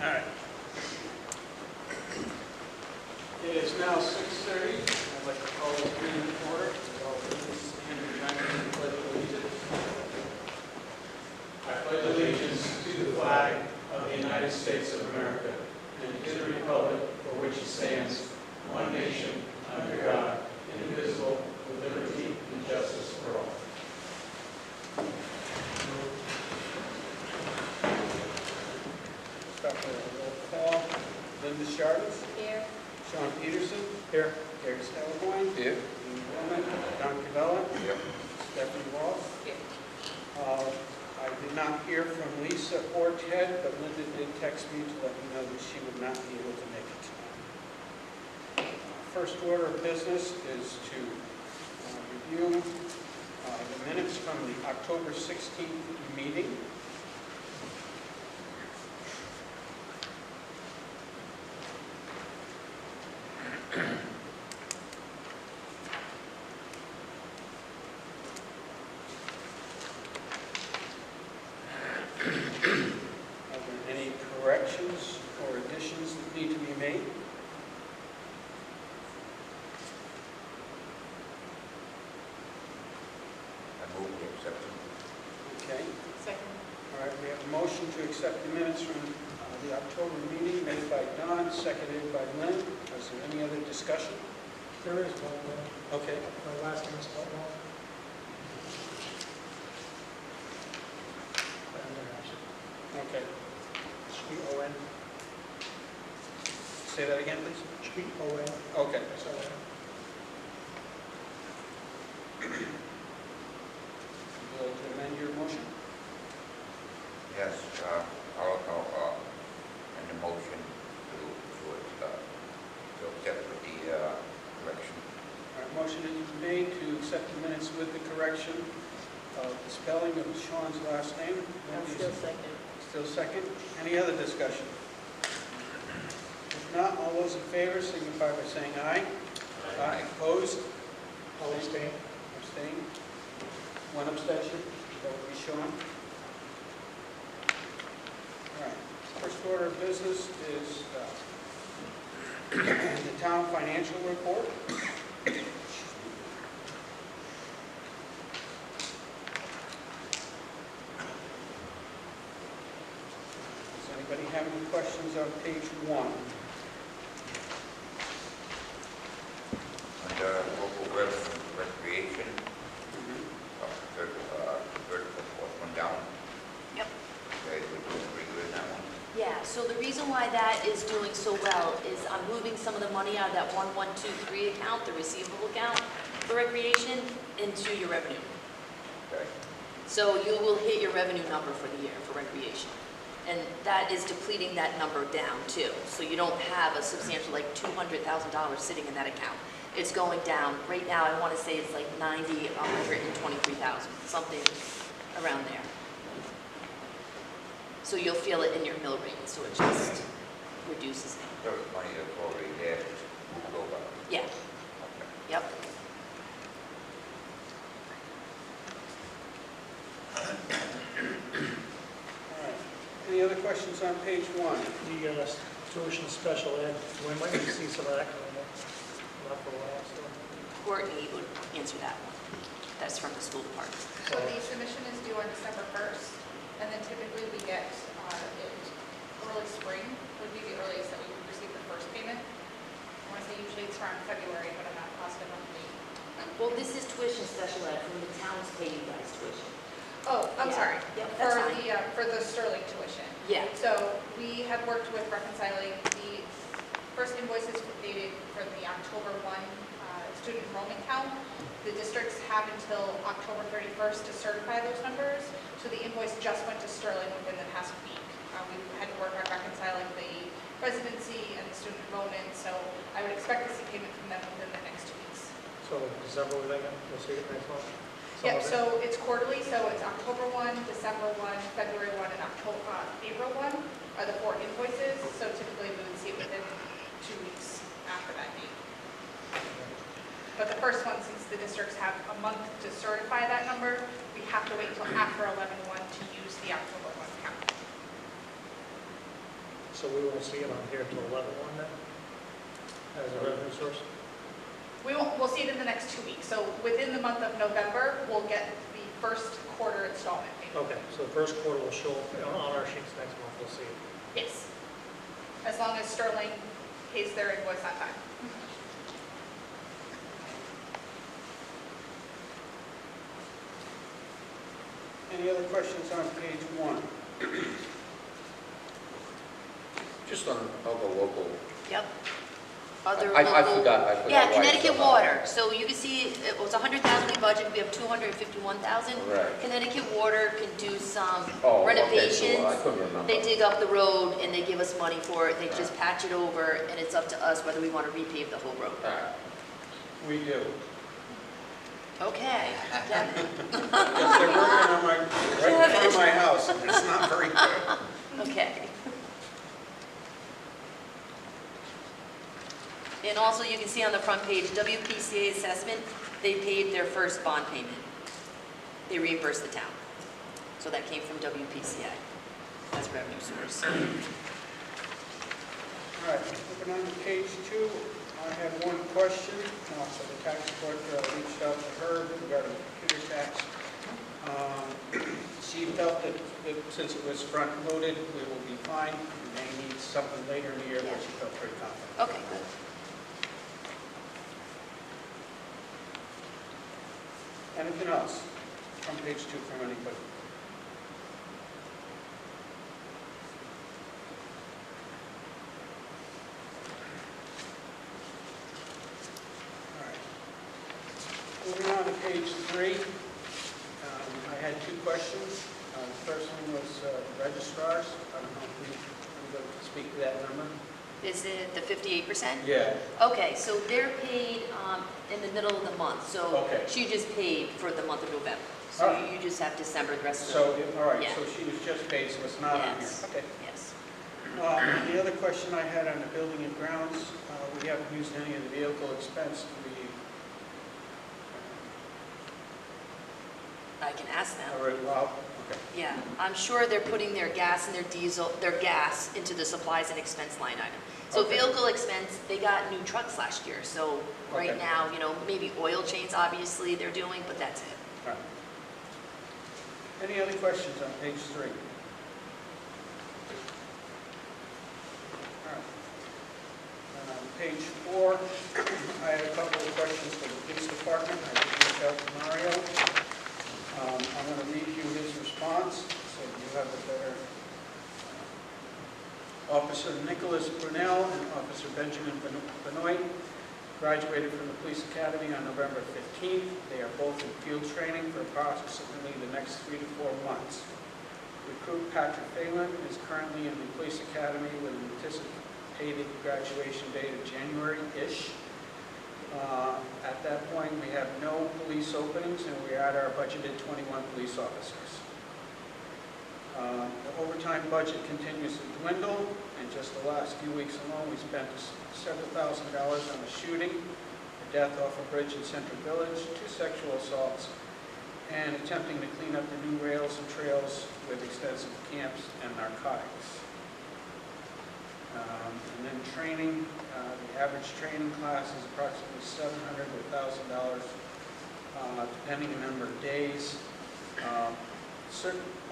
All right. It is now 6:30. I'd like to call this meeting to order. All please stand and join me in the pledge of allegiance. I pledge allegiance to the flag of the United States of America and to the republic for which it stands, one nation, under God, indivisible, with liberty and justice for all. Start with a roll call. Linda Shards. Here. Sean Peterson. Here. Gary Stellarboyne. Here. Dean Bowman. Don Cavella. Yep. Stephanie Walsh. Here. I did not hear from Lisa or Ted, but Linda did text me to let me know that she would not be able to make it tonight. First order of business is to review the minutes from the October 16th meeting. Are there any corrections or additions that need to be made? I move we accept them. Okay. Second. All right, we have a motion to accept the minutes from the October meeting made by Don, seconded by Lynn. Is there any other discussion? There is one. Okay. My last name is spelled wrong. Okay. H-E-O-N. Say that again, please. H-E-O-N. Okay. Sorry. Would you like to amend your motion? Yes, I'll amend the motion to accept with the correction. All right, motion is made to accept the minutes with the correction of the spelling of Sean's last name. I'm still second. Still second. Any other discussion? If not, all those in favor signify by saying aye. Aye. Opposed? I'll abstain. Abstain? One abstention? That would be Sean. All right. First order of business is the town financial report. Does anybody have any questions on page 1? Under local recreation, third, fourth one down. Yep. Okay, we're doing pretty good in that one. Yeah, so the reason why that is doing so well is I'm moving some of the money out of that 1123 account, the receivable account for recreation, into your revenue. Okay. So you will hit your revenue number for the year for recreation. And that is depleting that number down too. So you don't have a substantial like $200,000 sitting in that account. It's going down. Right now I want to say it's like 123,000, something around there. So you'll feel it in your mill rate, so it just reduces it. So it's money that's already there, just moved over. Yeah, Okay. yep. All right. Any other questions on page 1? The tuition special ed, we might need to see some of that coming up. Not for a while, so. Courtney would answer that one. That's from the school department. So the submission is due on December 1st, and then typically we get it early spring would be the earliest that we would receive the first payment. I want to say usually it's around February, but I'm not positive on the date. Well, this is tuition special ed from the towns pay you guys tuition. Oh, I'm Yeah. sorry. Yep, that's fine. For the Sterling tuition. Yeah. So we have worked with reconciling the first invoices dated for the October 1 student enrollment count. The districts have until October 31st to certify those numbers. So the invoice just went to Sterling within the past week. We had to work on reconciling the residency and the student enrollment. So I would expect to see payment from them within the next 2 weeks. So December, we'll see it next month? Yep, so it's quarterly, so it's October 1, December 1, February 1, and April 1 are the 4 invoices. So typically we would see it within 2 weeks after that date. But the first one, since the districts have a month to certify that number, we have to wait until after 11/1 to use the October 1 count. So we won't see it on here till 11/1 then, as a revenue source? We'll see it in the next 2 weeks. So within the month of November, we'll get the first quarter installment payment. Okay, so the first quarter will show up on our sheets next month, we'll see it. Yes. As long as Sterling pays their invoice on time. Any other questions on page 1? Just on other local, Yep. Other I local. forgot Yeah, why it's Connecticut so high. Water, so you can see it was 100,000 we budgeted, we have 251,000. Right. Connecticut Water can do some Oh, okay, so renovations. I couldn't remember. They dig up the road and they give us money for it, they just patch it over, and it's up to us whether we want to repave the whole road. All right. We do. Okay, Devin. Because they're working on right in front of my house, and it's not very good. Okay. And also, you can see on the front page, WPCA assessment, they paid their first bond payment. They reimbursed the town. So that came from WPCA as revenue source. All right, moving on to page 2, I have one question. So the tax collector, I reached out to her regarding computer tax. She felt that since it was front-loaded, we will be fine. We may need something later in the year, but she felt pretty confident. Okay, good. Anything else from page 2 from anybody? All right. Moving on to page 3, I had 2 questions. The first one was registrars. I don't know if we can speak to that number. Is it the 58%? Yeah. Okay, so they're paid in the middle of the month, so Okay. she just paid for the month of November. So All right. you just have December, the rest of So, the... all right, Yeah. so she was just paid, so it's not on here. Yes. Okay. Yes. The other question I had on the building and grounds, we haven't used any of the vehicle expense. I can ask them. All right, well, okay. Yeah, I'm sure they're putting their gas and their diesel, their gas into the supplies and expense line item. So Okay. vehicle expense, they got new trucks last year, so right Okay. now, maybe oil change obviously they're doing, but that's it. All right. Any other questions on page 3? All right. Page 4, I had a couple of questions for the police department. I did reach out to Mario. I'm going to read you his response, so you have a better. Officer Nicholas Brunel and Officer Benjamin Benoit graduated from the police academy on November 15th. They are both in field training for approximately the next 3 to 4 months. Recruit Patrick Phelan is currently in the police academy with an anticipated graduation date of January-ish. At that point, we have no police openings, and we are at our budgeted 21 police officers. The overtime budget continues to dwindle. In just the last few weeks alone, we spent several $1,000s on a shooting, a death off a bridge in Central Village, 2 sexual assaults, and attempting to clean up the new rails and trails with extensive camps and narcotics. And then training, the average training class is approximately $700 to $1,000, depending on the number of days.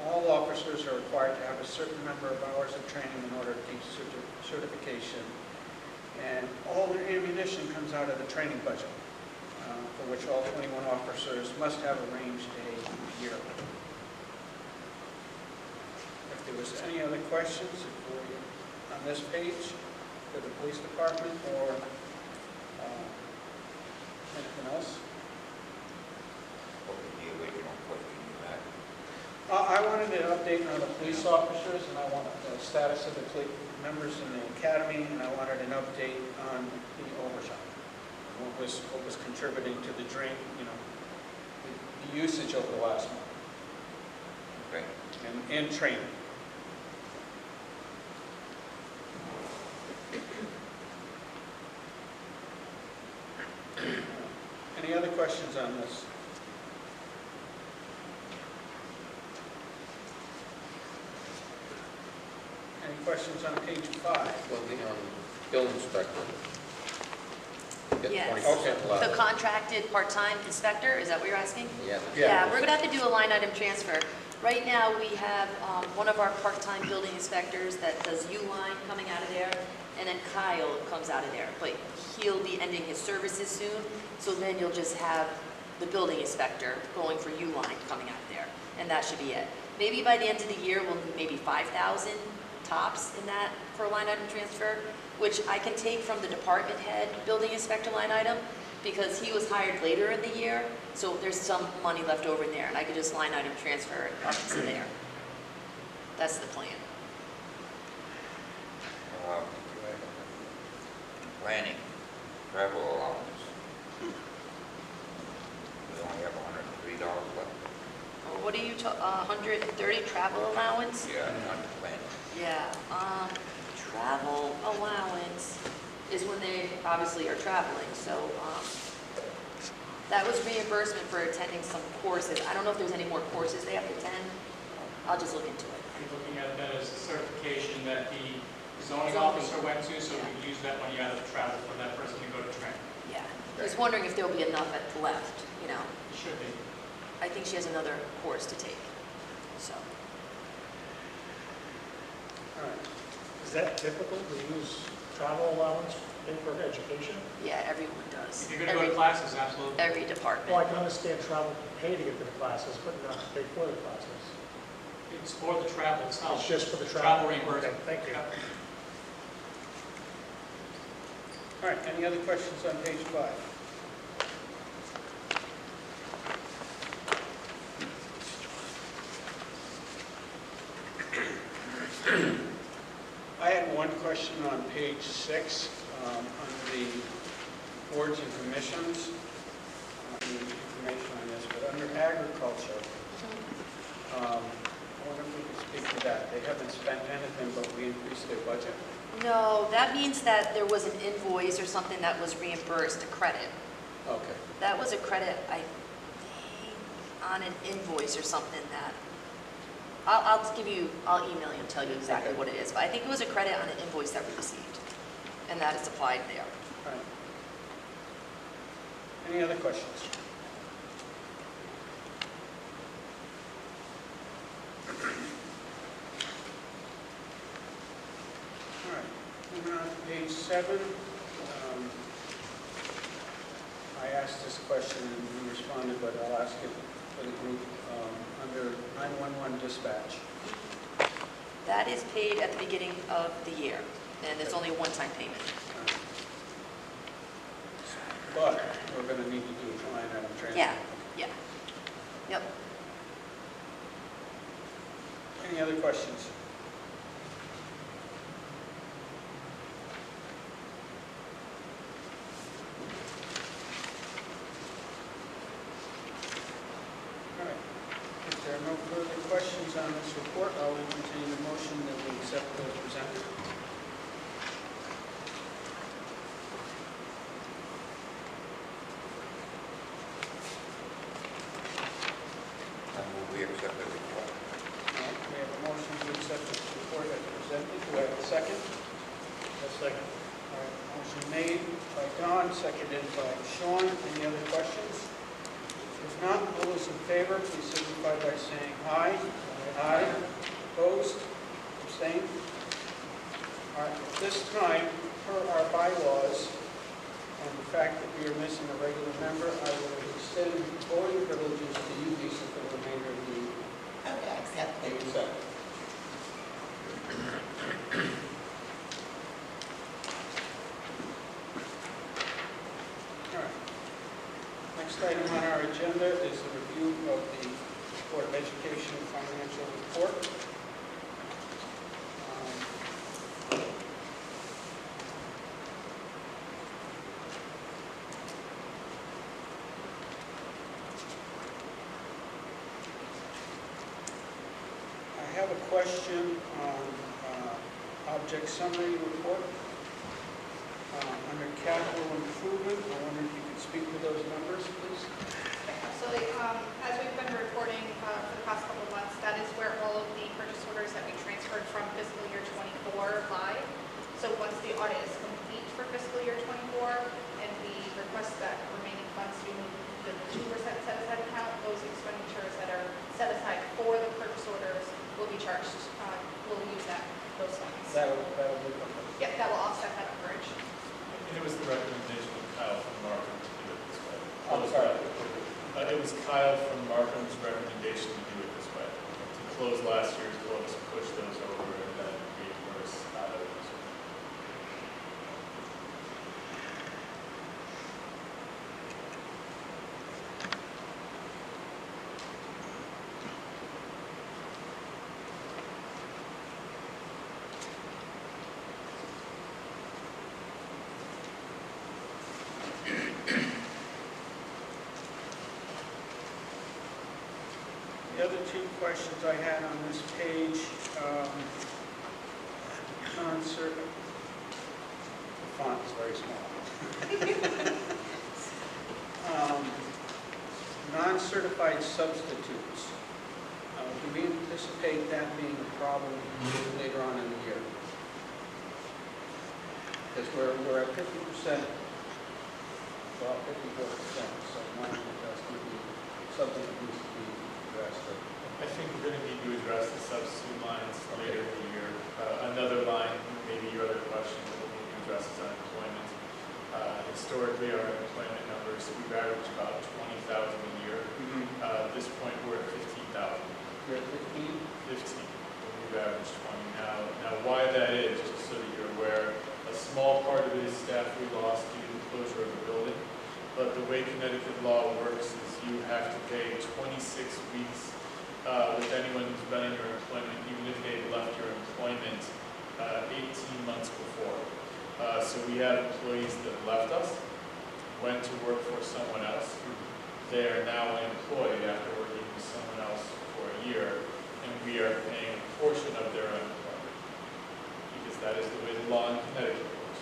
All officers are required to have a certain number of hours of training in order to keep certification. And all their ammunition comes out of the training budget, for which all 21 officers must have a range day yearly. If there was any other questions on this page for the police department or anything else? What was the original question you had? I wanted an update on the police officers, and I wanted the status of the members in the academy, and I wanted an update on the overtime. What was contributing to the drain, the usage over the last month, Okay. and training. Any other questions on this? Any questions on page 5? Well, the bill inspector. Get Yes. 20% The left. contracted part-time inspector, is that what you're asking? Yeah. Yeah, we're gonna have to do a line item transfer. Right now, we have one of our part-time building inspectors that does U-line coming out of there, and then Kyle comes out of there. But he'll be ending his services soon, so then you'll just have the building inspector going for U-line coming out of there, and that should be it. Maybe by the end of the year, we'll need maybe 5,000 tops in that for a line item transfer, which I can take from the department head building inspector line item, because he was hired later in the year, so there's some money left over in there, and I could just line item transfer it up to there. That's the plan. Planning, travel allowance. We only have $103 left. Well, what are you, 130 travel allowance? Yeah, on the planning. Yeah, travel allowance is when they obviously are traveling, so, that was reimbursement for attending some courses. I don't know if there's any more courses they have to attend. I'll just look into it. You're looking at that as a certification that the zoning Zoning. officer went to, so we use that money out of travel for that person to go to training. Yeah, I was wondering if there'll be enough left, you know. It should be. I think she has another course to take, so. All right. Is that typical to use travel allowance for education? Yeah, everyone does. If you're going to go to classes, absolutely. Every department. Well, I can understand travel pay to get to the classes, but not to pay for the classes. It's for the travel itself. It's just for the Travel travel? reimbursement. Okay, thank you. Yep. All right, any other questions on page 5? I had one question on page 6, on the boards and commissions. I need information on this, but under agriculture, I wonder if we could speak to that. They haven't spent anything, but we increased their budget. No, that means that there was an invoice or something that was reimbursed, a credit. Okay. That was a credit, I think, on an invoice or something that, I'll email you and tell you exactly Okay. what it is. But I think it was a credit on an invoice that we received, and that is applied there. All right. Any other questions? All right, moving on to page 7. I asked this question and you responded, but I'll ask it for the group. Under 911 dispatch, That is paid at the beginning of the year, and it's only a one-time payment. but we're going to need to do a line item transfer. Yeah, yeah. Yep. Any other questions? All right. If there are no further questions on this report, I'll entertain a motion that we accept those presented. I move we accept the report. We have a motion to accept this report as presented. Do I have a second? A second. All right, motion made by Don, seconded by Sean. Any other questions? If not, all those in favor, please signify by saying aye. Aye. Opposed? Abstained? All right, at this time, per our bylaws, and the fact that we are missing a regular member, I will extend voting privileges to you, Lisa, for the remainder of the meeting. Okay, accept it. Accept. All right. Next item on our agenda is the review of the Board of Education financial report. I have a question on object summary report. Under capital improvement, I wonder if you could speak to those numbers, please? Absolutely. As we've been reporting for the past couple of months, that is where all of the purchase orders that we transferred from fiscal year '24 we'll use those funds. That'll be perfect. Yep, that will offset that overage. And it was the recommendation of Kyle from Markham to do it this way. I'm sorry. It was Kyle from Markham's recommendation to do it this way. To close last year's books, push those over, and then reimburse out of those. The other two questions I had on this page, non-certified, the font is very small. Non-certified substitutes. Do we anticipate that being a problem later on in the year? Because we're at 50%, well, 54%, so mine has to be something that needs to be addressed. I think we're going to need to address the substitute lines later in the year. Another line, maybe your other question that we'll need to address is unemployment. Historically, our employment numbers, we've averaged about 20,000 a year. At this point, we're at 15,000. You're at 15? 15. We've averaged 20 now. Now, why that is, just so that you're aware, a small part of it is staff we lost due to the closure of the building. But the way Connecticut law works is you have to pay 26 weeks with anyone who's been in your employment, even if they left your employment 18 months before. So we have employees that left us, went to work for someone else. They are now employed after working with someone else for a year, and we are paying a portion of their unemployment because that is the way the law in Connecticut works.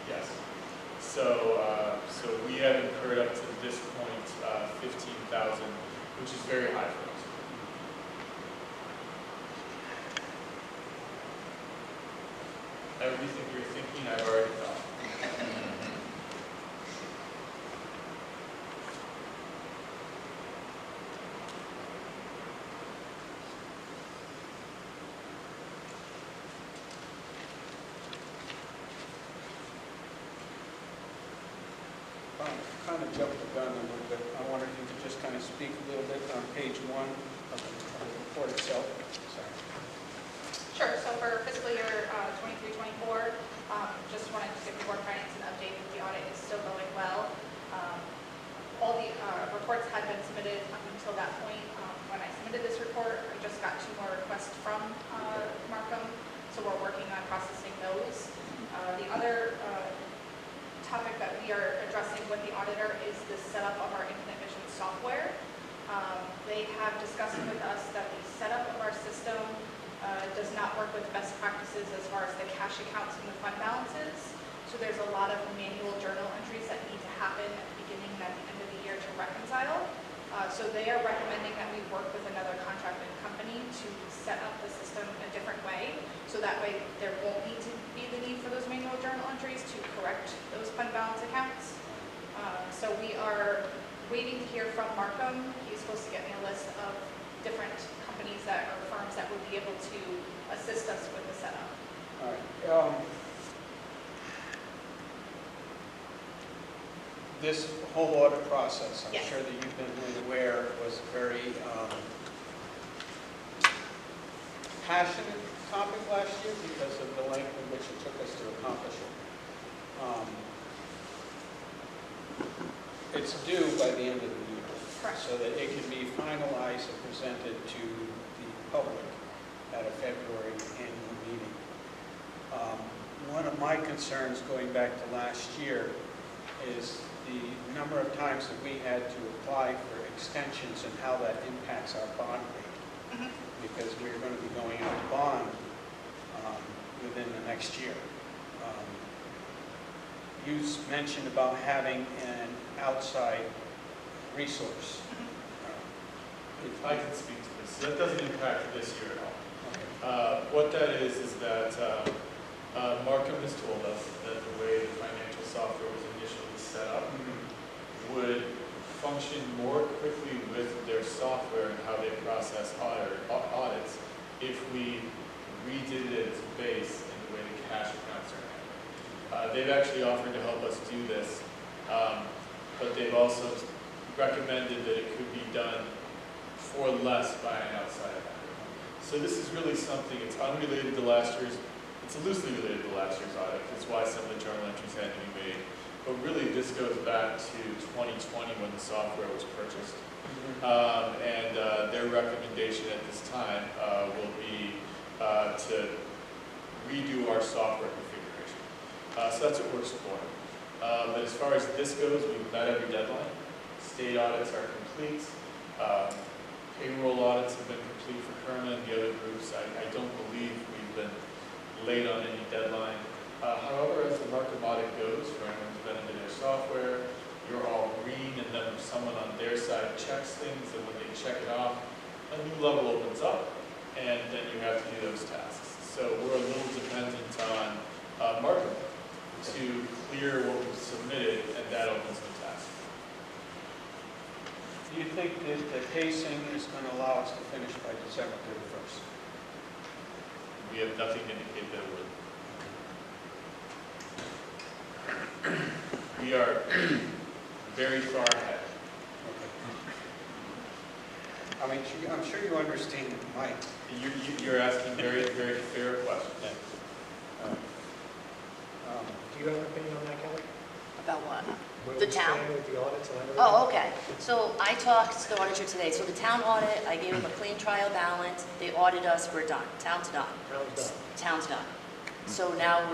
Yes. So we have incurred up to this point 15,000, which is very high for us. Everything you're thinking, I've already thought. Kind of jumped the gun a little bit. I wondered if you could just kind of speak a little bit on page 1 of the report itself. Sorry. Sure, so for fiscal year 23-24, just wanted to give the board finance an update that the audit is still going well. All the reports had been submitted up until that point. When I submitted this report, I just got 2 more requests from Markham, so we're working on processing those. The other topic that we are addressing with the auditor is the setup of our Infinite Vision software. They have discussed with us that the setup of our system does not work with best practices as far as the cash accounts and the fund balances. So there's a lot of manual journal entries that need to happen at the beginning and at the end of the year to reconcile. So they are recommending that we work with another contracted company to set up the system in a different way. So that way there won't need to be the need for those manual journal entries to correct those fund balance accounts. So we are waiting to hear from Markham. He's supposed to get me a list of different companies that are firms that would be able to assist us with the setup. All right. This whole audit process, I'm Yes. sure that you've been made aware, was a very passionate topic last year because of the length in which it took us to accomplish it. It's due by the end of the year. Correct. So that it can be finalized and presented to the public at a February annual meeting. One of my concerns going back to last year is the number of times that we had to apply for extensions and how that impacts our bond rate. Because we're going to be going out to bond within the next year. You mentioned about having an outside resource. I can speak to this. That doesn't impact this year at all. Okay. What that is that Markham has told us that the way the financial software was initially set up would function more quickly with their software and how they process audits if we redid it at its base in the way the cash accounts are handled. They've actually offered to help us do this, but they've also recommended that it could be done for less by an outside vendor. So this is really something, it's unrelated to last year's, it's loosely related to last year's audit. That's why some of the journal entries had to be made. But really, this goes back to 2020 when the software was purchased. And their recommendation at this time will be to redo our software configuration. So that's what we're exploring. But as far as this goes, we've met every deadline. State audits are complete. Payroll audits have been complete for Kerma and the other groups. I don't believe we've been late on any deadline. However, as the market audit goes, for anyone who's been into their software, you're all green, and then someone on their side checks things, and when they check it off, a new level opens up, and then you have to do those tasks. So we're a little dependent on market to clear what we've submitted, and that opens the task. Do you think that the pacing is going to allow us to finish by December 31st? We have nothing to indicate that it would. We are very far ahead. Okay. I mean, I'm sure you understand my... You're asking very, very fair questions. Do you have an opinion on that, Kelly? About what? Where The we town? stand with the audits and everything? Oh, okay. So I talked to the auditor today. So the town audit, I gave them a clean trial balance. They audited us, we're done. Town's done. Town's done. Town's done. So now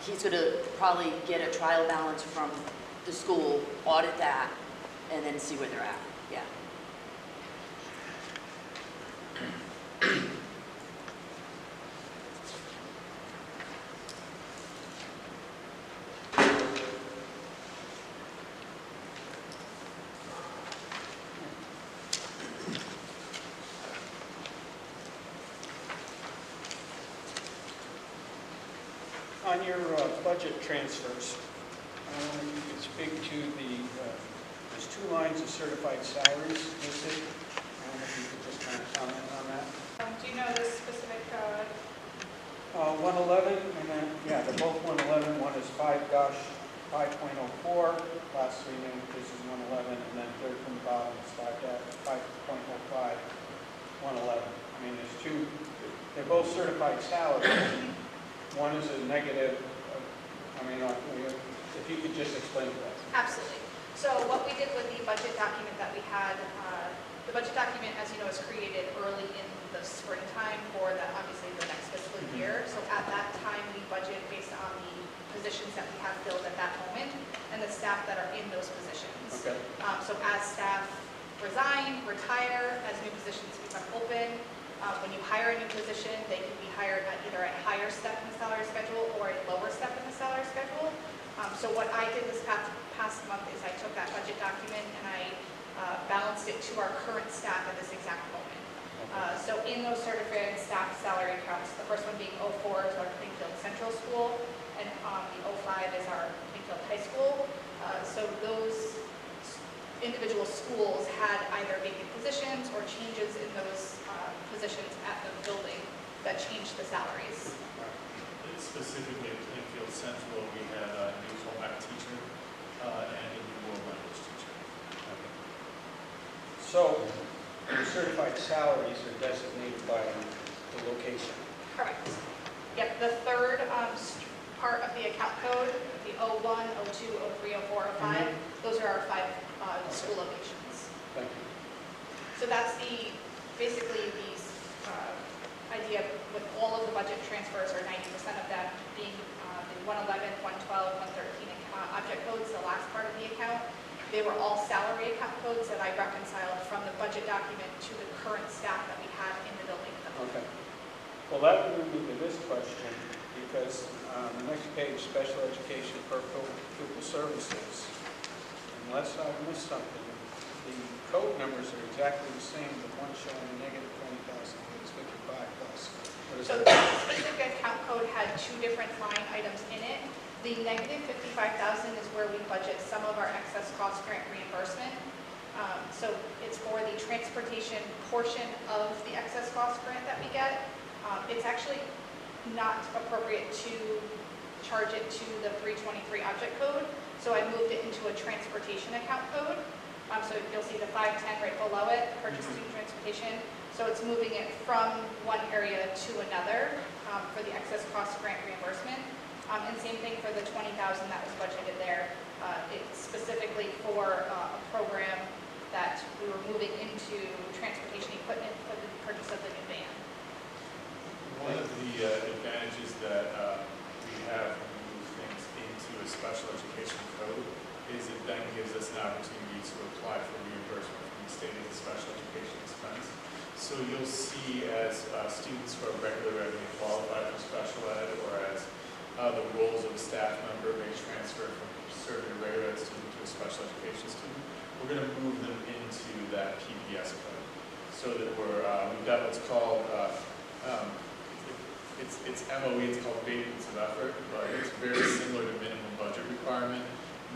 he's going to probably get a trial balance from the school, audit that, and then see where they're at. Yeah. On your budget transfers, I wonder if you could speak to there's 2 lines of certified salaries listed. I wonder if you could just kind of comment on that. Do you know the specific, 111, and then, yeah, they're both 111. One is 5-5.04, last 3 names, this is 111, and then third from the bottom is 5.05, 111. I mean, there's 2, they're both certified salaries. One is a negative, if you could just explain that. absolutely. So what we did with the budget document that we had, the budget document, as you know, is created early in the springtime for obviously the next fiscal year. So at that time, we budget based on the positions that we have filled at that moment and the staff that are in those positions. Okay. So as staff resign, retire, as new positions become open, when you hire a new position, they can be hired at either a higher step in the salary schedule or a lower step in the salary schedule. So what I did this past month is I took that budget document and I balanced it to our current staff at this exact moment. So in those certified staff salary accounts, the first one being 04 is our Plainfield Central School, and the 05 is our Plainfield High School. So those individual schools had either vacant positions or changes in those positions at the building that changed the salaries. Specifically at Plainfield Central, we had a new home ec teacher and a new world language teacher. So, the certified salaries are designated by the location. Correct. Yep, the third part of the account code, the 01, 02, 03, 04, 05, those are our 5 school locations. Thank you. So that's basically the idea with all of the budget transfers, or 90% of them being the 111, 112, 113 object codes, the last part of the account. They were all salary account codes that I reconciled from the budget document to the current staff that we had in the building. Okay. Well, that would move me to this question, because the next page, special education for pupil services, unless I've missed something, the code numbers are exactly the same, but one showing a negative 20,000, it's 55 plus. So the specific account code had 2 different line items in it. The negative 55,000 is where we budget some of our excess cost grant reimbursement. So it's for the transportation portion of the excess cost grant that we get. It's actually not appropriate to charge it to the 323 object code, so I moved it into a transportation account code. So you'll see the 510 right below it, purchase student transportation. So it's moving it from one area to another for the excess cost grant reimbursement. And same thing for the $20,000 that was budgeted there. It's specifically for a program that we were moving into transportation equipment for the purchase of the new van. One of the advantages that we have when we move things into a special education code is it then gives us an opportunity to apply for reimbursement from the state as a special education expense. So you'll see as students who are regular revenue qualified for special ed, or as the roles of a staff member may transfer from serving a regular ed student to a special education student, we're going to move them into that PPS code. So that we've got what's called, it's MOE, it's called maintenance of effort, but it's very similar to minimum budget requirement.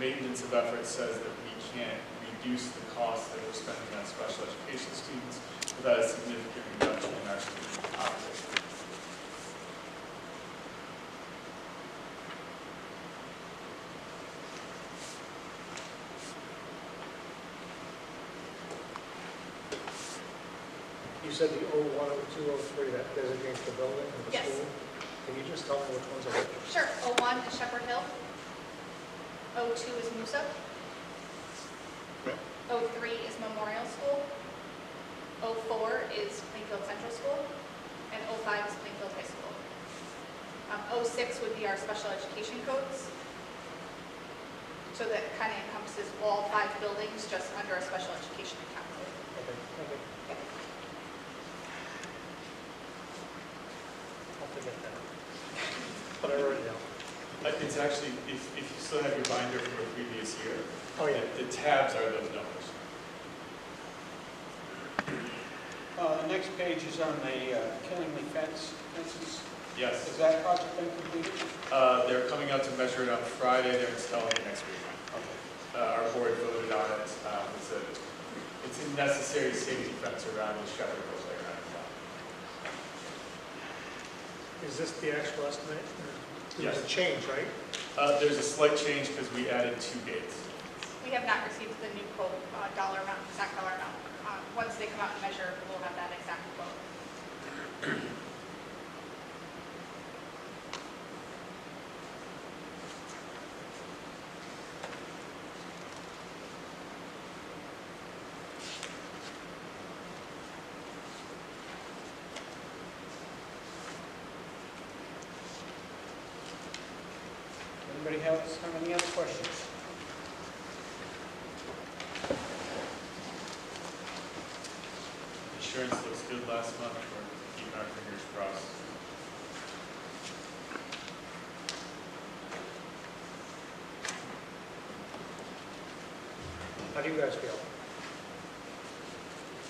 Maintenance of effort says that we can't reduce the cost that we're spending on special education students without a significant reduction in our student population. You said the 01, 02, 03, that designates the building and the Yes. school. Can you just tell me which ones are which? Sure, 01 is Shepherd Hill. 02 is Moosup. 03 is Memorial School. 04 is Plainfield Central School. And 05 is Plainfield High School. 06 would be our special education codes. So that kind of encompasses all 5 buildings just under a special education account code. Okay, okay. I'll forget that. But I wrote it down. It's actually, if you still have your binder from a previous year, Oh, yeah. the tabs are those numbers. The next page is on the Killingly fences. Yes. Has that project been completed? They're coming out to measure it on Friday. They're installing it next week. Okay. Our board voted on it. It's a necessary safety fence around the Shepherd Hill playground. Is this the actual estimate? There's a Yes. change, right? There's a slight change because we added 2 gates. We have not received the new quote, dollar amount, exact dollar amount. Once they come out and measure, we'll have that exact quote. Anybody have any other questions? Insurance looks good last month. We're keeping our fingers crossed. How do you guys feel?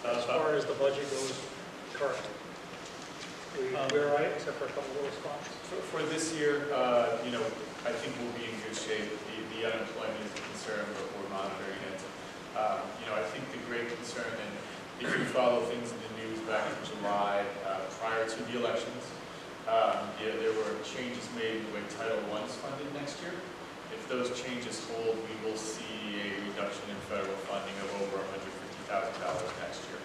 As Uh, far as the budget goes currently? We're all right, except for a couple little spots? For this year, I think we'll be in good shape. The unemployment is a concern, but we're monitoring it. I think the great concern, and if you follow things in the news back in July, prior to the elections, there were changes made in the way Title I is funded next year. If those changes hold, we will see a reduction in federal funding of over $150,000 next year.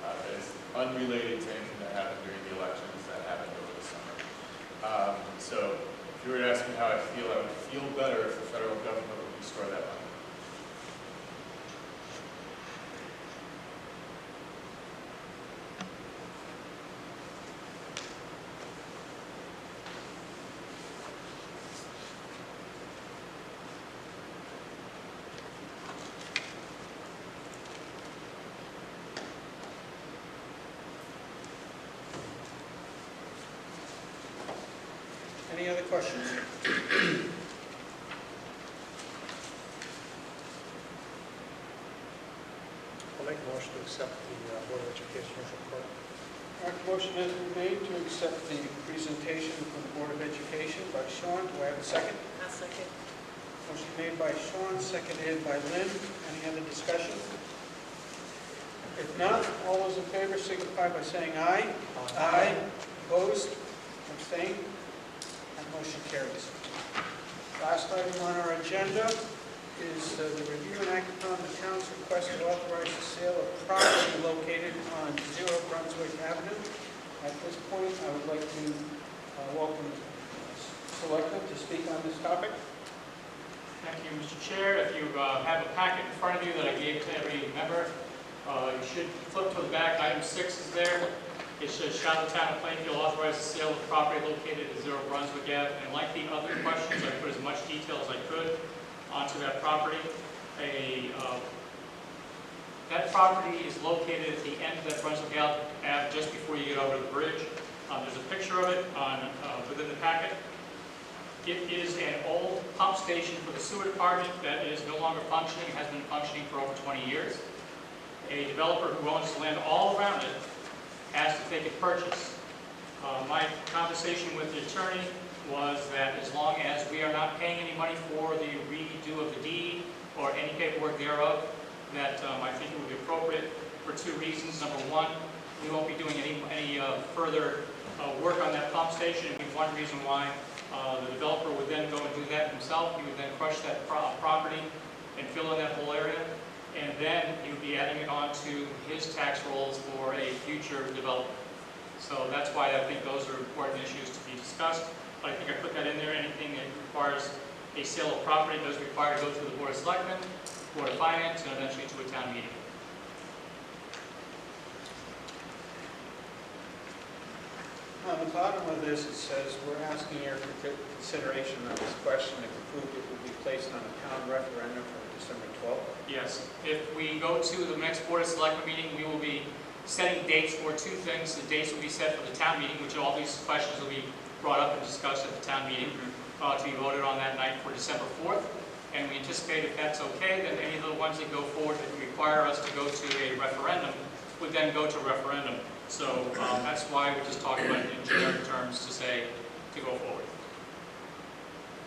That is unrelated to anything that happened during the elections that happened over the summer. So if you were to ask me how I would feel better if the federal government would restore that money. Any other questions? I'll make a motion to accept the Board of Education report. All right, motion has been made to accept the presentation from the Board of Education by Sean. Do I have a second? I'll second. Motion made by Sean, seconded by Lynn. Any other discussion? If not, all those in favor signify by saying aye. Aye. Opposed? Abstained? That motion carries. Last item on our agenda is the review and act upon the town's request to authorize the sale of property located on 0 Brunswick Avenue. At this point, I would like to welcome Selectman to speak on this topic. Thank you, Mr. Chair. If you have a packet in front of you that I gave to every member, you should flip to the back. Item 6 is there. It says, shall the town of Plainfield authorize the sale of property located at 0 Brunswick Ave? And like the other questions, I put as much detail as I could onto that property. That property is located at the end of that Brunswick Ave, just before you get over the bridge. There's a picture of it within the packet. It is an old pump station for the sewer department that is no longer functioning. It has been functioning for over 20 years. A developer who owns land all around it asked if they could purchase. My conversation with the attorney was that as long as we are not paying any money for the redo of the deed or any paperwork thereof, that I think it would be appropriate for 2 reasons. Number one, we won't be doing any further work on that pump station. And one reason why the developer would then go and do that himself. He would then crush that property and fill in that whole area. And then he would be adding it on to his tax rolls for a future development. So that's why I think those are important issues to be discussed. But I think I put that in there. Anything that requires a sale of property does require to go through the Board of Selectmen, Board of Finance, and eventually to a town meeting. On the bottom of this, it says, we're asking your consideration of this question if approved, it will be placed on a town referendum for December 12th. Yes. If we go to the next Board of Selectmen meeting, we will be setting dates for 2 things. The dates will be set for the town meeting, which all these questions will be brought up and discussed at the town meeting to be voted on that night for December 4th. And we anticipate if that's okay, then any of the ones that go forward that require us to go to a referendum would then go to referendum. So that's why we just talked about it in generic terms to say to go forward.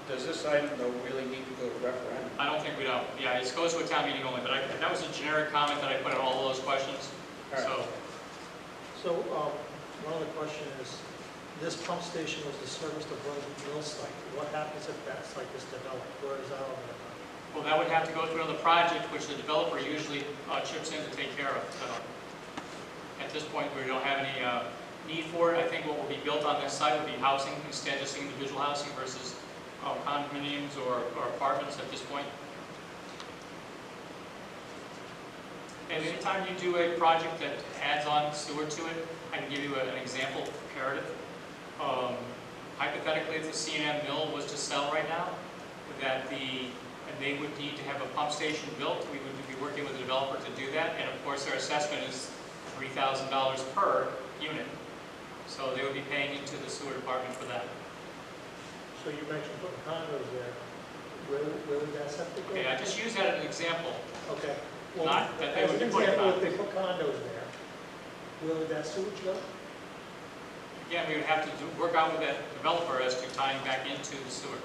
Does this item, though, really need to go to referendum? I don't think we don't. Yeah, it goes to a town meeting only, but that was a generic comment that I put in all of those questions. All right. So, one other question is, this pump station was the service to Brunswick Mill site. What happens if that site is developed? Where is that all going to go? Well, that would have to go through another project, which the developer usually chips in to take care of. So at this point, we don't have any need for it. I think what will be built on this site would be housing, instead just individual housing versus condominiums or apartments at this point. And anytime you do a project that adds on sewer to it, I can give you an example comparative. Hypothetically, if the C&M mill was to sell right now, and they would need to have a pump station built, we would be working with the developer to do that. And of course, their assessment is $3,000 per unit. So they would be paying into the sewer department for that. So you mentioned putting condos there. Where would that septic go? Okay, I just use that as an example. Okay. Well, Not that they as would an be putting example, if condos. they put condos there, where would that sewage go? Again, we would have to work out with that developer as to tying back into the sewer.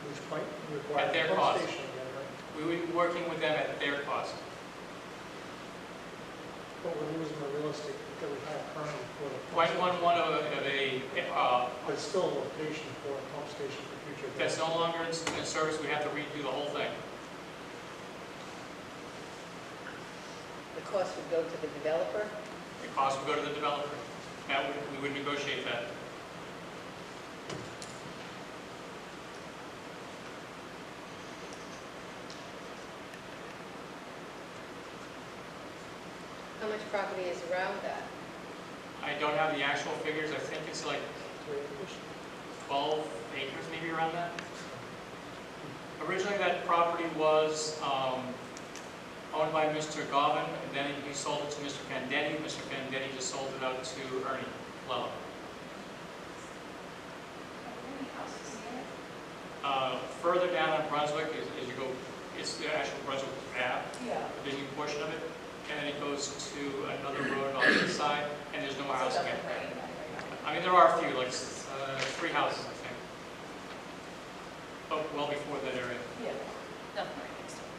Which might require At their a pump cost. station again, right? We would be working with them at their cost. But we're losing the real estate that we have currently for the pump station. .11 of a, But it's still a location for a pump station for future. that's no longer in service, we have to redo the whole thing. The cost would go to the developer? The cost would go to the developer. We would negotiate that. How much property is around that? I don't have the actual figures. I think it's like 12 acres, maybe around that. Originally, that property was owned by Mr. Govan, and then he sold it to Mr. Pendetti. Mr. Pendetti just sold it out to Ernie Lella. Further down on Brunswick, as you go, it's the actual Brunswick Ave, the big portion of it, and then it goes to another road on the side, and there's no more housing yet. I mean, there are a few, like 3 houses, I think, but well before that area. Definitely next door.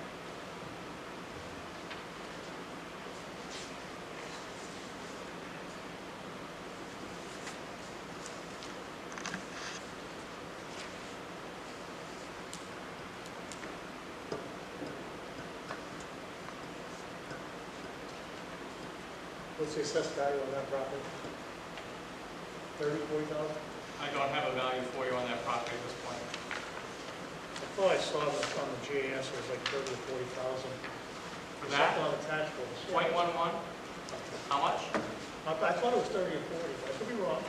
What's the assessed value on that property? 30, 40,000? I don't have a value for you on that property at this point. I thought I saw that on the GAS, it was like 30 or 40,000. For that, Something on the attachments. .11, how much? I thought it was 30 or 40, but I could be wrong.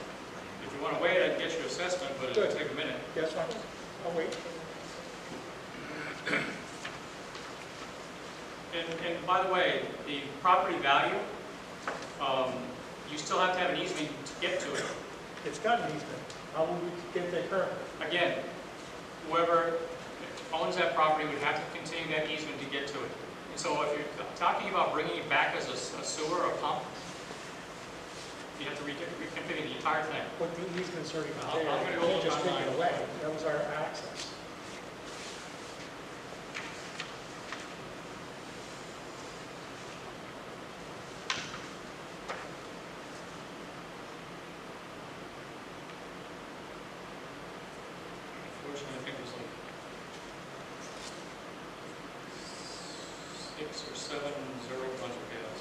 If you want to wait, I can get you assessment, but it'll take a minute. That's fine. I'll wait. And by the way, the property value, you still have to have an easement to get to it. It's got an easement. How will we get there currently? Again, whoever owns that property would have to continue that easement to get to it. And so if you're talking about bringing it back as a sewer or pump, you have to reconfigure the entire thing. But the easement's already I'm there. gonna You go can't look just take online. it away. That was our access. Unfortunately, I think there's like 6 or 7 zero Brunswick gas.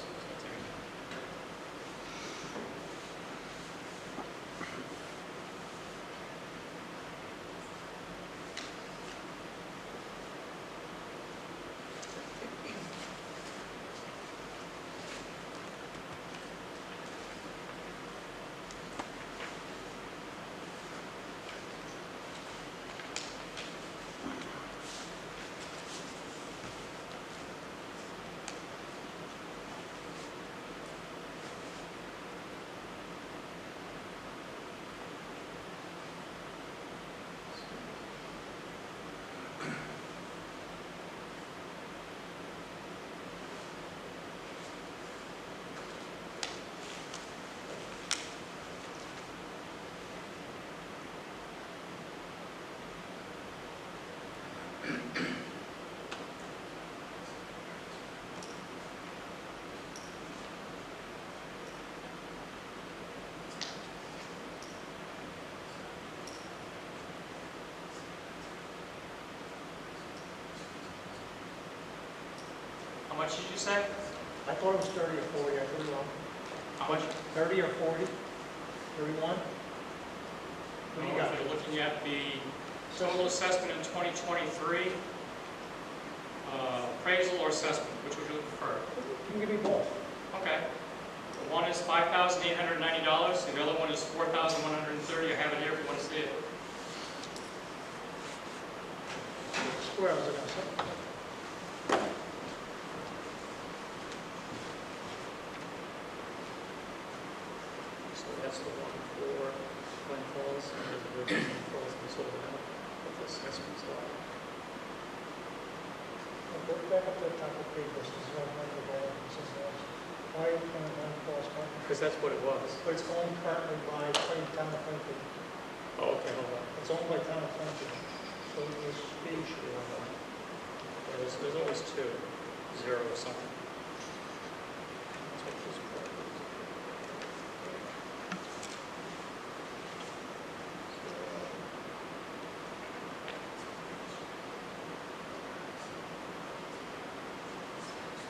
How much did you say? I thought it was 30 or 40. I could be wrong. How much? 30 or 40? 31? What do you got? If you're looking at the total assessment in 2023, appraisal or assessment, which would you prefer? You can give me both. Okay. One is $5,890, the other one is $4,130. I have it here if you want to see it. Square, was it going to say? So that's the one for Glen Falls, and there's a river Glen Falls, and so on. But the assessment's lot. Go back up to the top of the page, this is one hundred dollars, this is why are you coming down Falls Park? Because that's what it was. But it's owned currently by Town of Plainfield. Oh, okay, hold on. It's owned by Town of Plainfield. So this fee should be on that. Yeah, there's always 2, 0 or something. That's what this part is.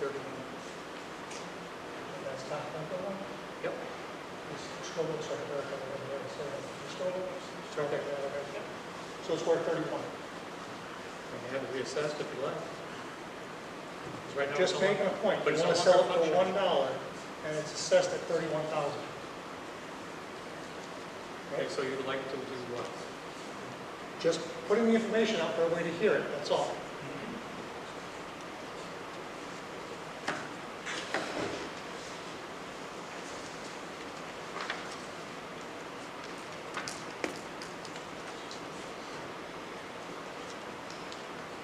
And that's Town of Plainfield one? Yep. This still looks like they're coming over there, so it still looks, okay, okay. So it's worth 31. You have it reassessed if you like. 'Cause right now Just it's making a point, but you it's want to no sell longer it for $1, and it's assessed at 31,000. Okay, so you would like to do what? Just putting the information out for a way to hear it, that's all.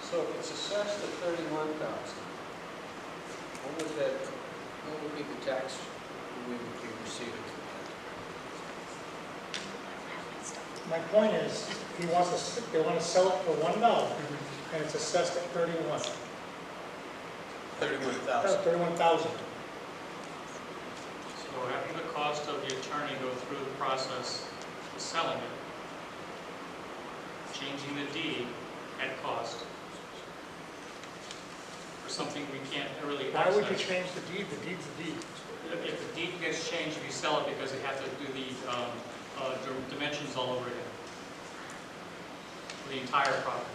So if it's assessed at 31,000, what would be the tax we would be receiving for My point is, he wants to, they want to sell it for $1, and it's assessed at 31. that? 31,000. 31,000. So having the cost of the attorney go through the process of selling it, changing the deed at cost, for something we can't really Why would you access. change the deed? The deed's the deed. If the deed gets changed, if you sell it, because they have to do the dimensions all over again. The entire property.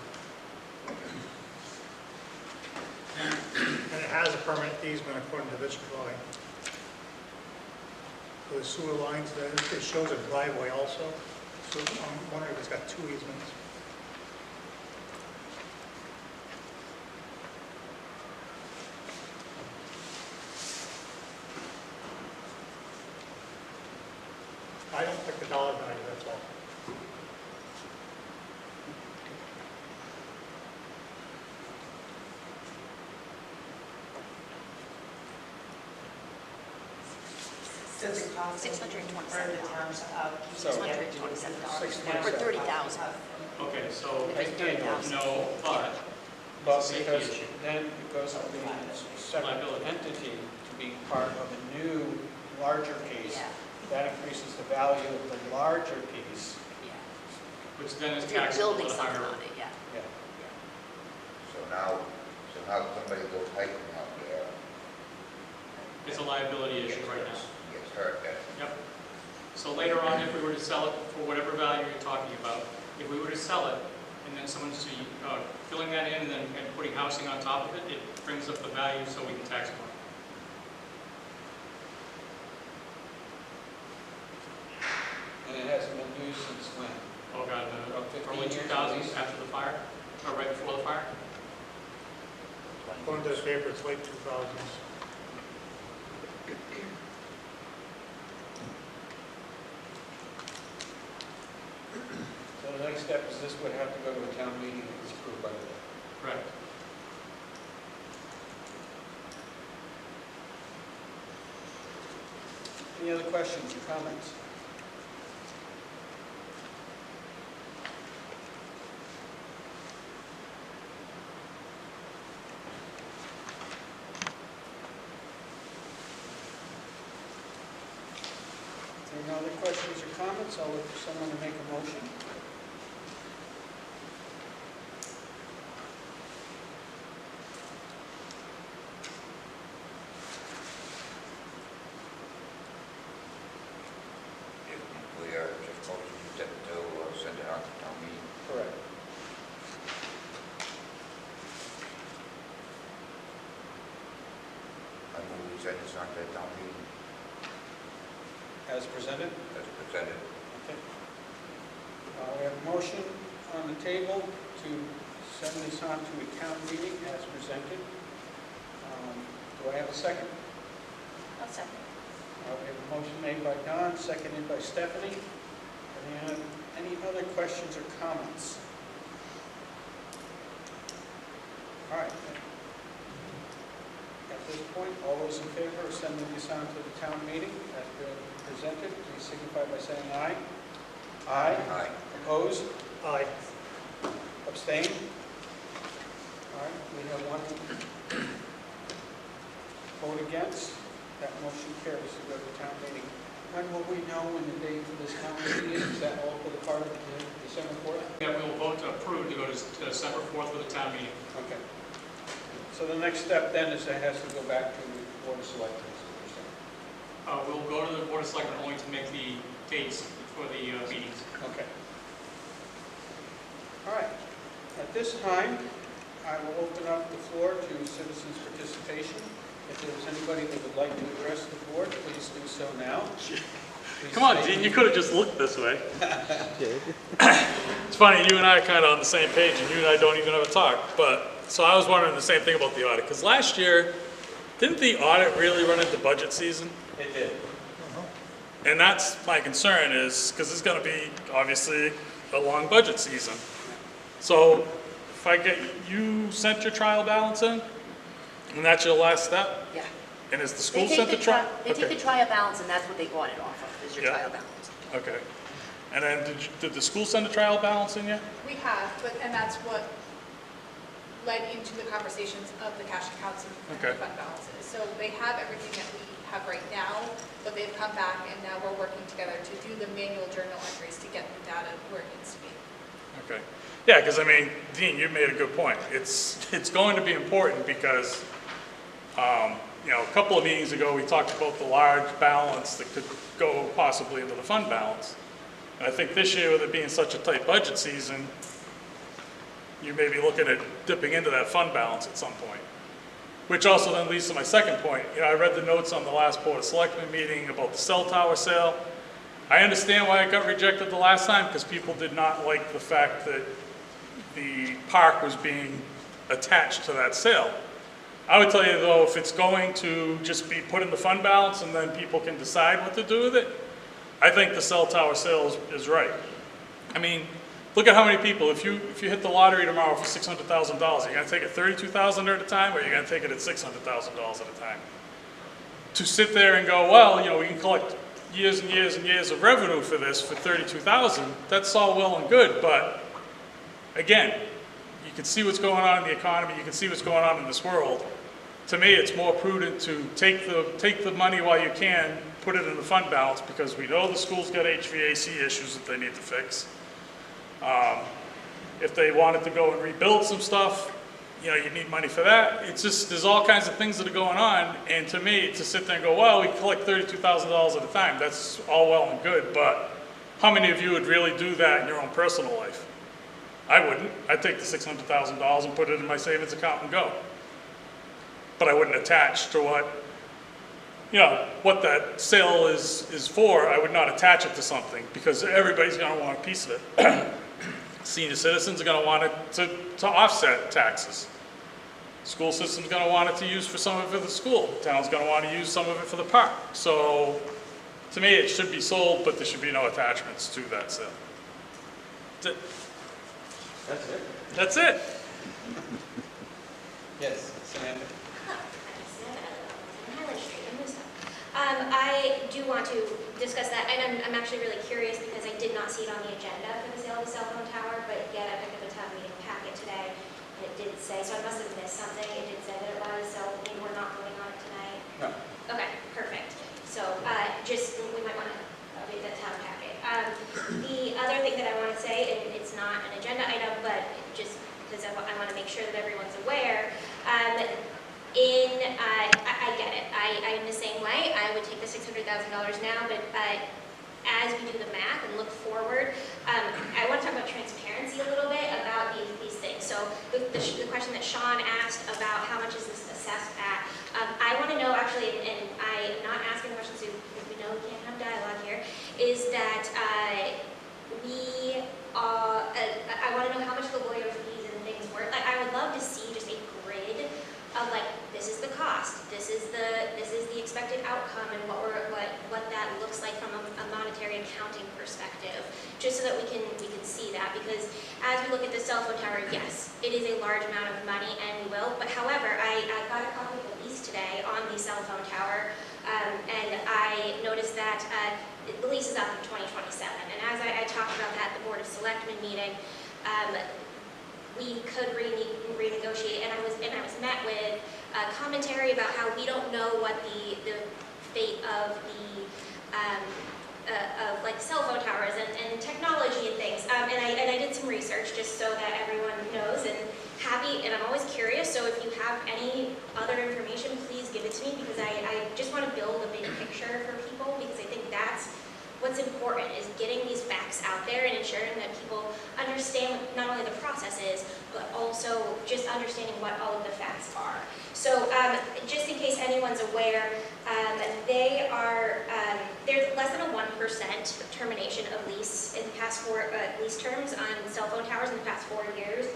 And it has a permanent easement according to this drawing. For the sewer lines, it shows a driveway also. So I'm wondering if it's got 2 easements. I don't pick the dollar value, that's all. Does it cost anything for the town to So- $627 for 30,000. Okay, so, I can't no, but, But Safety because issue. then it goes to be a separate Liability. entity to be part of a new, larger piece. Yeah, That increases the value of the larger piece. yeah. which then is If you're taxable building at a something higher. on it, yeah. Yeah. So now somebody goes hiking out there. It's a liability issue right now. Gets hurt, then Yep. So later on, if we were to sell it for whatever value you're talking about, if we were to sell it, and then someone's filling that in and putting housing on top of it, it brings up the value so we can tax more. And it hasn't been used since when? Oh, God, About 15 probably years at 2000 least. after the fire, or right before the fire. According to the paper, it's late 2000s. So the next step is this would have to go to a town meeting if it's approved by the board. Correct. Any other questions or comments? If there are no other questions or comments, I'll look for someone to make a motion. if we are just motioning to send it on to town meeting. Correct. I move we send this on to town meeting As presented? as presented. Okay. We have a motion on the table to send this on to a town meeting as presented. Do I have a second? I'll second. We have a motion made by Don, seconded by Stephanie. Any other questions or comments? All right. At this point, all those in favor of sending this on to the town meeting as presented, please signify by saying aye. Aye. Aye. Opposed? Aye. Abstain? All right, we have one vote against. That motion carries to go to town meeting. When will we know when the date for this town meeting is? Is that all for the part of December 4th? Yeah, we will vote to approve to go to December 4th for the town meeting. Okay. So the next step then is it has to go back to the Board of Selectmen, is what you're saying? We'll go to the Board of Selectmen only to make the dates for the meetings. Okay. All right. At this time, I will open up the floor to citizens' participation. If there's anybody that would like to address the board, please do so now. Please Come on, state- Dean, you could have just looked this way. It's funny, you and I are kind of on the same page, and you and I don't even have a talk. But, so I was wondering the same thing about the audit, because last year, didn't the audit really run into budget season? It did. And that's my concern is, because it's going to be, obviously, a long budget season. So, if I get, you sent your trial balance in, and that's your last step? Yeah. And is the They school take sent the the trial? They take the trial balance, and that's what they audit off of, is your Yeah. trial balance. Okay. And then did the school send a trial balance in yet? We have, and that's what led into the conversations of the cash accounts and Okay. fund balances. So they have everything that we have right now, but they've come back and now we're working together to do the manual journal entries to get the data where it needs to be. Okay. Yeah, because I mean, Dean, you made a good point. It's going to be important because, you know, a couple of meetings ago, we talked about the large balance that could go possibly into the fund balance. And I think this year, with it being such a tight budget season, you may be looking at dipping into that fund balance at some point. Which also then leads to my second point. You know, I read the notes on the last Board of Selectmen meeting about the cell tower sale. I understand why it got rejected the last time, because people did not like the fact that the park was being attached to that sale. I would tell you though, if it's going to just be put in the fund balance and then people can decide what to do with it, I think the cell tower sale is right. I mean, look at how many people, if you hit the lottery tomorrow for $600,000, you're gonna take it $32,000 at a time, or you're gonna take it at $600,000 at a time? To sit there and go, well, you know, we can collect years and years and years of revenue for this for $32,000, that's all well and good, but again, you can see what's going on in the economy, you can see what's going on in this world. To me, it's more prudent to take the money while you can, put it in the fund balance, because we know the school's got HVAC issues that they need to fix. If they wanted to go and rebuild some stuff, you know, you need money for that. It's just, there's all kinds of things that are going on, and to me, to sit there and go, well, we collect $32,000 at a time, that's all well and good, but how many of you would really do that in your own personal life? I wouldn't. I'd take the $600,000 and put it in my savings account and go. But I wouldn't attach to what, you know, what that sale is for. I would not attach it to something, because everybody's gonna want a piece of it. Senior citizens are gonna want it to offset taxes. School system's gonna want it to use for some of it for the school. The town's gonna want to use some of it for the park. So, to me, it should be sold, but there should be no attachments to that sale. That's it. That's it? That's it. Yes, Samantha. I do want to discuss that, and I'm actually really curious because I did not see it on the agenda for the sale of the cell phone tower, but yet I picked up a town meeting packet today, and it did say, so I must have missed something, it did say that it was, so maybe we're not voting on it tonight. No. Okay, perfect. So, just, we might want to update that town packet. The other thing that I want to say, and it's not an agenda item, but just because I want to make sure that everyone's aware, I get it. I'm the same way. I would take the $600,000 now, but as we do the math and look forward, I want to talk about transparency a little bit about these things. So the question that Sean asked about how much is this assessed at, I want to know actually, and I am not asking questions so we know we can't have dialogue here, is that I want to know how much the lawyer fees and things were. Like, I would love to see just a grid of like, this is the cost, this is the expected outcome, and what that looks like from a monetary accounting perspective, just so that we can see that. Because as we look at the cell phone tower, yes, it is a large amount of money, and we will. But however, I got a copy of the lease today on the cell phone tower, and I noticed that the lease is up in 2027. And as I talked about that at the Board of Selectmen meeting, we could renegotiate, and I was met with commentary about how we don't know what the fate of the like cell phone towers and technology and things. And I did some research just so that everyone knows, and I'm always curious. So if you have any other information, please give it to me, because I just want to build a big picture for people, because I think that's what's important, is getting these facts out there and ensuring that people understand not only the process is, but also just understanding what all of the facts are. So just in case anyone's aware, there's less than a 1% termination of lease in the past lease terms on cell phone towers in the past 4 years.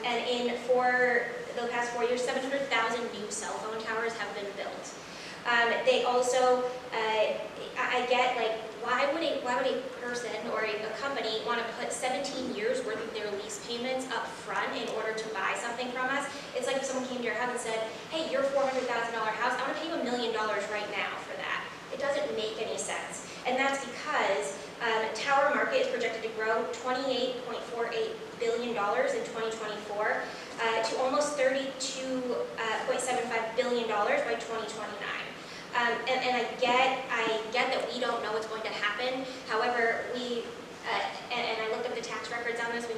And for the past 4 years, 700,000 new cell phone towers have been built. They also, I get, like, why would a person or a company want to put 17 years worth of their lease payments up front in order to buy something from us? It's like if someone came to your house and said, hey, your $400,000 house, I want to pay you $1 million right now for that. It doesn't make any sense. And that's because tower market is projected to grow $28.48 billion in 2024 to almost $32.75 billion by 2029. And I get that we don't know what's going to happen. However, and I looked up the tax records on this, we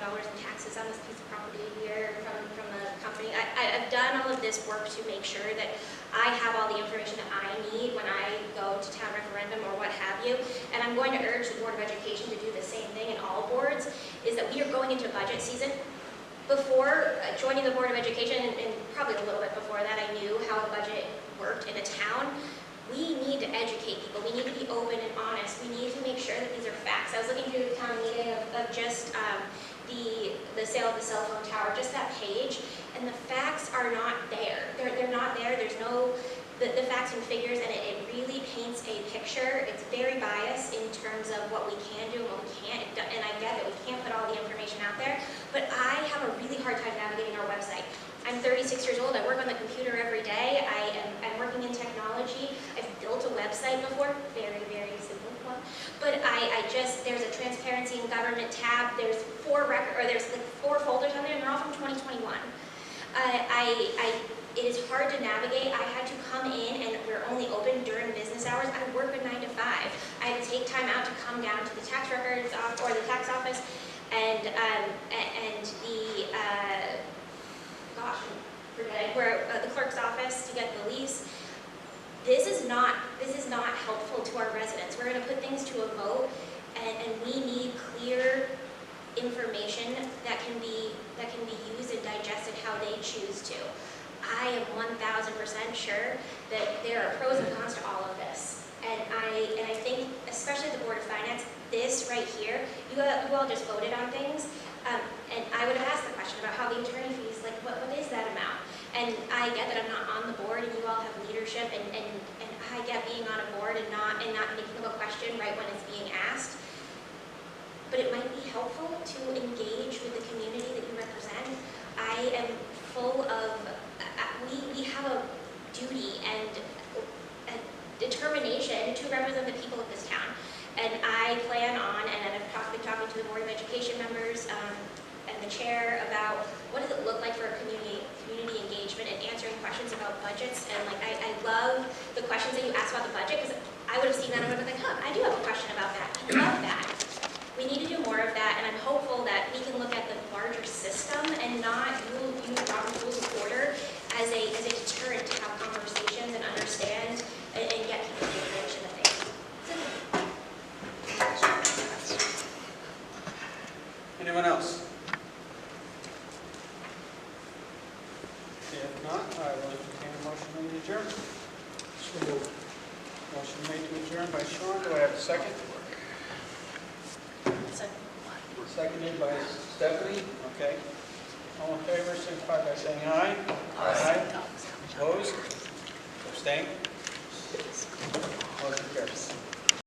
in taxes on this piece of property a year from the company. I've done all of this work to make sure that I have all the information that I need when I go to town referendum or what have you. And I'm going to urge the Board of Education to do the same thing in all boards, is that we are going into budget season. Before joining the Board of Education, and probably a little bit before that, I knew how a budget worked in a town. We need to educate people. We need to be open and honest. We need to make sure that these are facts. I was looking through the town meeting of just the sale of the cell phone tower, just that page, and the facts are not there. They're not there. There's no, the facts and figures, and it really paints a picture. It's very biased in terms of what we can do and what we can't. And I get that we can't put all the information out there, but I have a really hard time navigating our website. I'm 36 years old. I work on the computer every day. I'm working in technology. I've built a website before, very, very simple one. But there's a transparency in government tab. There's there's like 4 folders on there, and they're all from 2021. It is hard to navigate. I had to come in, and we're only open during business hours. I work a 9 to 5. I had to take time out to come down to the tax records or the tax office, and the clerk's office to get the lease. This is not helpful to our residents. We're going to put things to a vote, and we need clear information that can be used and digested how they choose to. I am 1,000% sure that there are pros and cons to all of this, and I think, especially the Board of Finance, this right here, you all just voted on things. And I would have asked the question about how the attorney fees, like what is that amount? And I get that I'm not on the board and you all have leadership, and I get being on a board and not thinking of a question right when it's being asked. But it might be helpful to engage with the community that you represent. I am full of, we have a duty and a determination to represent the people of this town. And I plan on, and I've been talking to the Board of Education members and the chair about what does it look like for a community engagement and answering questions about budgets. And like I love the questions that you ask about the budget, because I would have seen that and I would have been like, I do have a question about that. I love that. We need to do more of that, and I'm hopeful that we can look at the larger system and not use Robert's Rules of Order as a deterrent to have conversations and understand and get people the information that they need. Anyone else? If not, I will entertain a motion to adjourn. So moved. Motion made to adjourn by Sean. Do I have a second? Seconded by Stephanie. Okay. All in favor, signify by saying aye. Aye. Opposed? Abstained?